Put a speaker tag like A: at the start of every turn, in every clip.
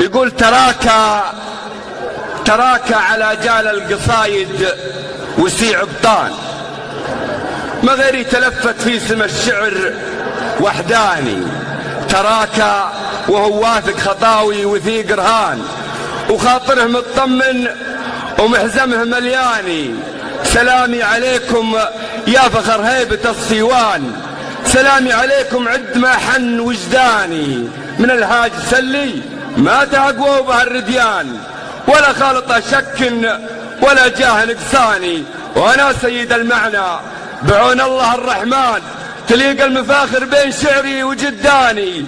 A: يقول تراك على جال القصايد وسيع بطان، ما غيري تلفت في سما الشعر وحداني. تراك وهو واثق خطاوي وثيق رهان، وخاطره مطمن ومحزمه ملياني. سلامي عليكم يا فخر هيبة الصيوان، سلامي عليكم عد ما حن وجداني. من الهاج سلي ما تهقوا بها الرديان، ولا خالط شك ولا جاه نقصاني. وانا سيد المعنى بعون الله الرحمن، تليق المفاخر بين شعري وجداني.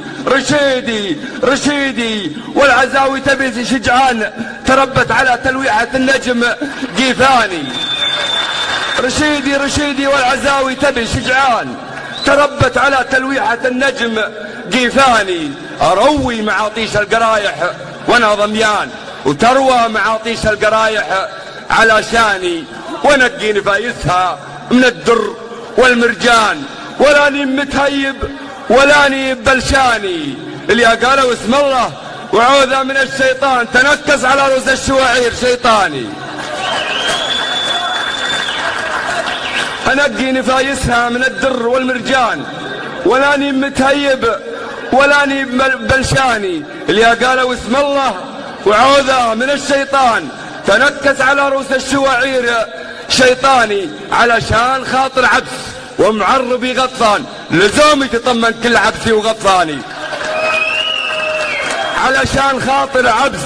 A: رشيدي والعزاوي تبي شجعان، تربت على تلويحة النجم قيفاني. رشيدي والعزاوي تبي شجعان، تربت على تلويحة النجم قيفاني. أروي معاطيش القرايح وانا ضميان، وتروى معاطيش القرايح على شاني. ونقي نفايسها من الدر والمرجان، ولاني متهيب ولاني بلشاني. اللي قالوا اسم الله وعوذة من الشيطان، تنكس على رؤوس الشواعير شيطاني. أنقي نفايسها من الدر والمرجان، ولاني متهيب ولاني بلشاني. اللي قالوا اسم الله وعوذة من الشيطان، تنكس على رؤوس الشواعير شيطاني. علشان خاطر عبس ومعربي غطفان، لزومي تطمن كل عبسي وغطفاني. علشان خاطر عبس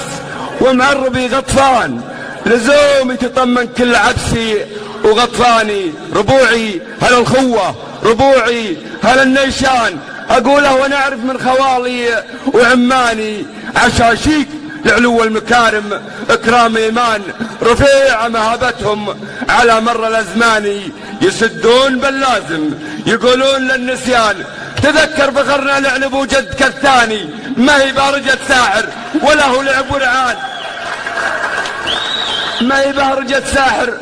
A: ومعربي غطفان، لزومي تطمن كل عبسي وغطفاني. ربوعي هل الخوة، ربوعي هل النيشان، أقوله ونعرف من خوالي وعماني. عشاشيك لعلو المكارم اكرام ايمان، رفيع مهابتهم على مر الازمان. يسدون باللازم يقولون للنسيان، تذكر فخرنا لعلب وجد كالثاني. ما هي بارجة ساحر ولا هو لعب ورعان، ما هي بارجة ساحر